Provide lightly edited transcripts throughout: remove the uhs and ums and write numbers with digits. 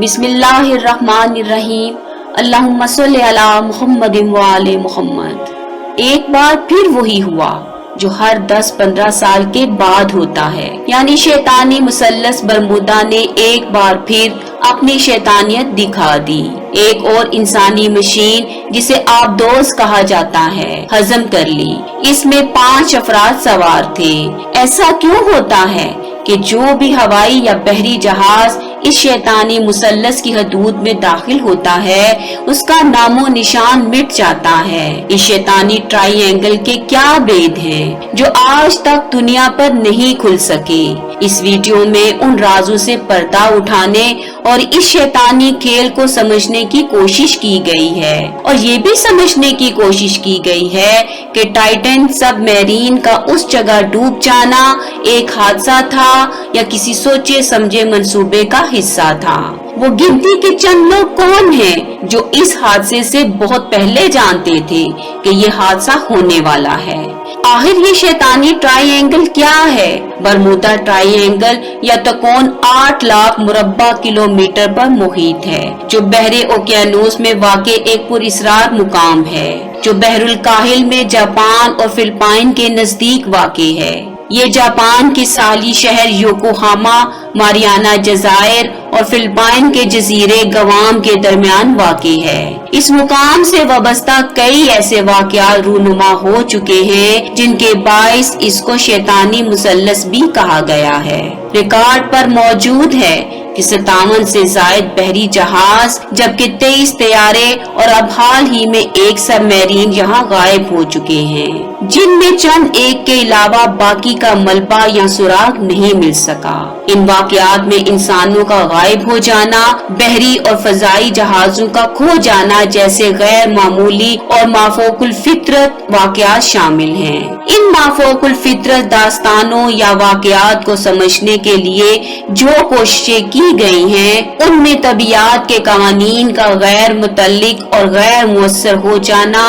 बिस्मिल्लाहिर्रहमानिर्रहीम। अल्लाहुम्मा सल्लि अला मुहम्मद व आले मुहम्मद। एक बार फिर वही हुआ जो हर 10-15 साल के बाद होता है, यानी शैतानी मुसल्लस बरमूदा ने एक बार फिर अपनी शैतानियत दिखा दी। एक और इंसानी मशीन जिसे आबदोस कहा जाता है हजम कर ली। इसमें 5 अफराद सवार थे। ऐसा क्यों होता है कि जो भी हवाई या बहरी जहाज इस शैतानी मुसल्लस की हदूद में दाखिल होता है उसका नामो निशान मिट जाता है। इस शैतानी ट्राइएंगल के क्या भेद हैं जो आज तक दुनिया पर नहीं खुल सके। इस वीडियो में उन राजों से पर्दा उठाने और इस शैतानी खेल को समझने की कोशिश की गई है, और ये भी समझने की कोशिश की गई है कि टाइटन सबमरीन का उस जगह डूब जाना एक हादसा था या किसी सोचे समझे मंसूबे का हिस्सा था। वो गिनती के चंद लोग कौन हैं जो इस हादसे से बहुत पहले जानते थे कि ये हादसा होने वाला है। आखिर ये शैतानी ट्राइएंगल क्या है? बरमूदा ट्राइएंगल या तकोन 8 लाख मुरब्बा किलोमीटर पर मुहित है, जो बहरे ओकियानूस में वाक़े एक पुरअसरार मुकाम है, जो बहरुल काहिल में जापान और फिलिपाइन के नजदीक वाक़े है। ये जापान के साहली शहर योकोहामा, मारियाना जजायर और फिलिपाइन के जजीरे गवाम के दरमियान वाक़े है। इस मुकाम से वाबस्ता कई ऐसे वाक़यात रूनुमा हो चुके हैं जिनके बाइस इसको शैतानी मुसल्लस भी कहा गया है। रिकॉर्ड पर मौजूद है कि 57 से जायद बहरी जहाज, जबकि 23 तैयारे और अब हाल ही में एक सबमरीन यहाँ गायब हो चुके हैं, जिनमें चंद एक के अलावा बाकी का मलबा या सुराग नहीं मिल सका। इन वाक़यात में इंसानों का गायब हो जाना, बहरी और फजाई जहाजों का खो जाना जैसे गैर मामूली और माफोकुल फितरत वाक़यात शामिल हैं। इन माफोकुल फितरत दास्तानों या वाक़यात को समझने के लिए जो कोशिशें की गई हैं, उनमें तबीयत के कवानीन का गैर मुतल्लिक और गैर मुअस्सर हो जाना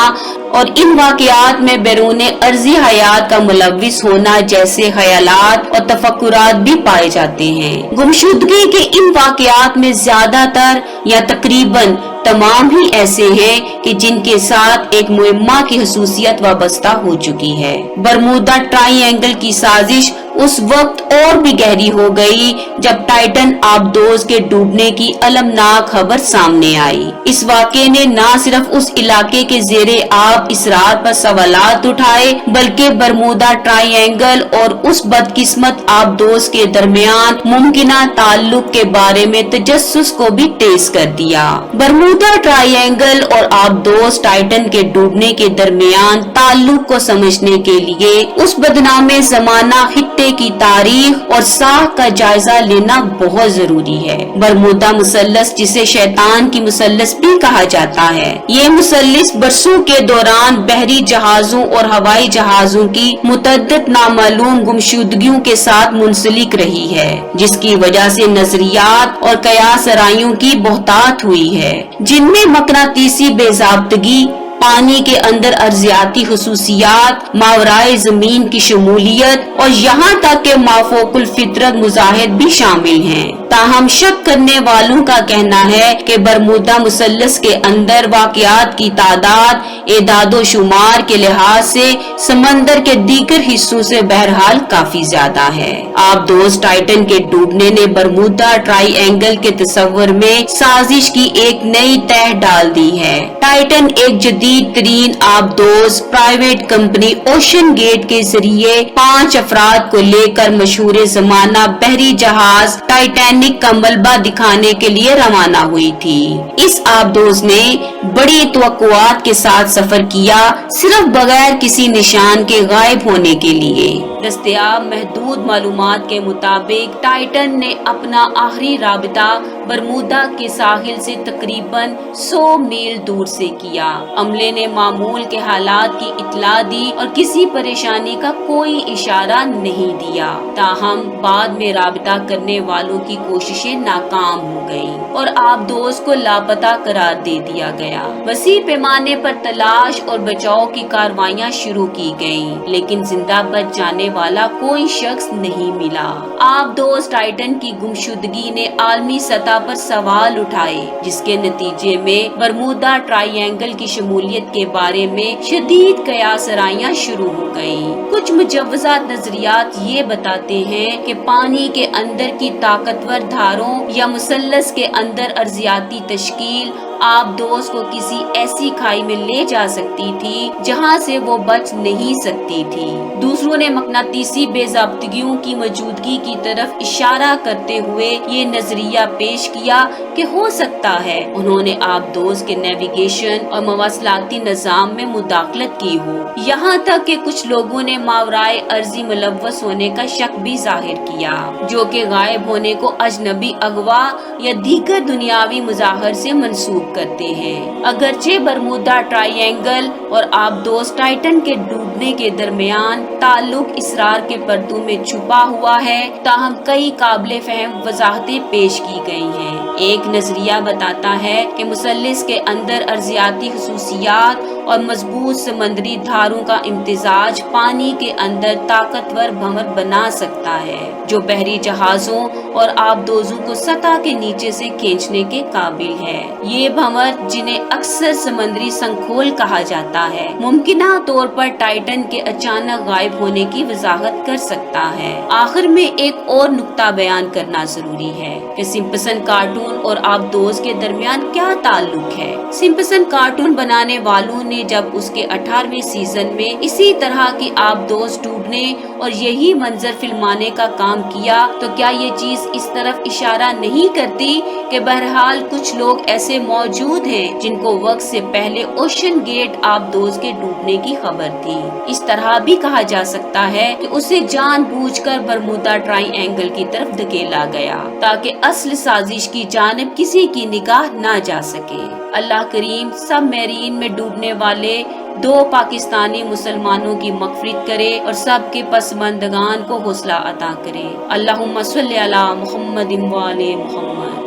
और इन वाक़यात में बैरूने अर्जी हयात का मुलव्विस होना जैसे ख्यालात और तफक्कुरात भी पाए जाते हैं। गुमशुदगी के इन वाक़यात में ज्यादातर या तकरीबन तमाम ही ऐसे हैं कि जिनके साथ एक मुइम्मा की हुसूसियत वाबस्ता हो चुकी है। बरमूदा ट्राइएंगल की साजिश उस वक्त और भी गहरी हो गई जब टाइटन आबदोस के डूबने की अलमनाक खबर सामने आई। इस वाक़े ने न सिर्फ उस इलाके के जेरे आब इसरार पर सवालात उठाए, बल्कि बरमूदा ट्राइएंगल और उस बदकिस्मत आबदोस के दरमियान मुमकिना ताल्लुक के बारे में तजस्सुस को भी तेज कर दिया। बरमूदा ट्राइएंगल और आबदोस टाइटन के डूबने के दरमियान ताल्लुक को समझने के लिए उस बदनामे जमाना खित्ते की तारीख और साह का जायजा लेना बहुत जरूरी है। बरमूदा मुसल्लस, जिसे शैतान की मुसल्लस भी कहा जाता है, ये मुसल्लस बरसों के दौरान बहरी जहाजों और हवाई जहाजों की मुतअद्दिद नामालूम गुमशुदगियों के साथ मुंसलिक रही है, जिसकी वजह से नजरियात और कयासराइयों की बहुतात हुई है, जिनमें मकनातीसी बेज़ाब्तगी, पानी के अंदर अर्जियाती हुसूसियात, मावराए जमीन की शमूलियत और यहाँ तक के माफोकुल फितरत मुजाहिद भी शामिल हैं। ताहम शक करने वालों का कहना है कि बरमूदा मुसल्लस के अंदर वाक़यात की तादाद एदादो शुमार के लिहाज से समंदर के दीगर हिस्सों से बहरहाल काफी ज्यादा है। आबदोस टाइटन के डूबने ने बरमूदा ट्राइएंगल के तस्वर में साजिश की एक नई तह डाल दी है। टाइटन एक जदीद तरीन आबदोस प्राइवेट कंपनी ओशन गेट के जरिए 5 अफराद को लेकर मशहूर जमाना बहरी जहाज टाइटैनिक का मलबा दिखाने के लिए रवाना हुई थी। इस आबदोस ने बड़ी तवक्कुआत के साथ सफर किया, सिर्फ बगैर किसी निशान के गायब होने के लिए। दस्तयाब महदूद मालूमात के मुताबिक टाइटन ने अपना आखिरी राबिता बरमूदा के साहिल से तकरीबन 100 मील दूर से किया। अमले ने मामूल के हालात की इत्तला दी और किसी परेशानी का कोई इशारा नहीं दिया। ताहम बाद में राबिता करने वालों की कोशिशें नाकाम हो गईं और आबदोस को लापता قرار دے دیا گیا۔ وسیع پیمانے پر تلاش اور بچاؤ کی کارروائیاں شروع کی گئیں، لیکن زندہ بچ جانے والا کوئی شخص نہیں ملا۔ آبدوز ٹائٹن کی گمشدگی نے عالمی سطح پر سوال اٹھائے، جس کے نتیجے میں برمودا ٹرائی اینگل کی شمولیت کے بارے میں شدید قیاس آرائیاں شروع ہو گئیں۔ کچھ مجوزہ نظریات یہ بتاتے ہیں کہ پانی کے اندر کی طاقتور دھاروں یا مثلث کے اندر ارضیاتی تشکیل آبدوز کو کسی ایسی کھائی میں لے جا سکتی تھی جہاں سے وہ بچ نہیں سکتی تھی۔ دوسروں نے مقناطیسی بے ضابطگیوں کی موجودگی کی طرف اشارہ کرتے ہوئے یہ نظریہ پیش کیا کہ ہو سکتا ہے انہوں نے آبدوز کے نیویگیشن اور مواصلاتی نظام میں مداخلت کی ہو۔ یہاں تک کہ کچھ لوگوں نے ماورائے ارضی ملوث ہونے کا شک بھی ظاہر کیا، جو کہ غائب ہونے کو اجنبی اغوا یا دیگر دنیاوی مظاہر سے منسوب کرتے ہیں۔ اگرچہ برمودا ٹرائی اینگل اور آبدوز ٹائٹن کے ڈوبنے کے درمیان تعلق اسرار کے پردوں میں چھپا ہوا ہے، تاہم کئی قابل فہم وضاحتیں پیش کی گئی ہیں۔ ایک نظریہ بتاتا ہے کہ مثلث کے اندر ارضیاتی خصوصیات اور مضبوط سمندری دھاروں کا امتزاج پانی کے اندر طاقتور بھنور بنا سکتا ہے، جو بحری جہازوں اور آبدوزوں کو سطح کے نیچے سے کھینچنے کے قابل ہے۔ یہ بھنور، جنہیں اکثر سمندری سنکھول کہا جاتا ہے، ممکنہ طور پر ٹائٹن کے اچانک غائب ہونے کی وضاحت کر سکتا ہے۔ آخر میں ایک اور نقطہ بیان کرنا ضروری ہے کہ سمپسن کارٹون اور آبدوز کے درمیان کیا تعلق ہے۔ سمپسن کارٹون بنانے والوں نے جب اس کے 18ویں سیزن میں اسی طرح کی آبدوز ڈوبنے اور یہی منظر فلمانے کا کام کیا تو کیا یہ چیز اس طرف اشارہ نہیں کرتی کہ بہرحال کچھ لوگ ایسے موجود ہیں جن کو وقت سے پہلے اوشن گیٹ آبدوز کے ڈوبنے کی خبر تھی۔ اس طرح بھی کہا جا سکتا ہے کہ اسے جان بوجھ کر برمودا ٹرائی اینگل کی طرف دھکیلا گیا تاکہ اصل سازش کی جانب کسی کی نگاہ نہ جا سکے۔ اللہ کریم سب میرین میں ڈوبنے والے 2 پاکستانی مسلمانوں کی مغفرت کرے اور سب کے پسماندگان کو حوصلہ عطا کرے۔ اللہم صلی علی محمد و آل محمد۔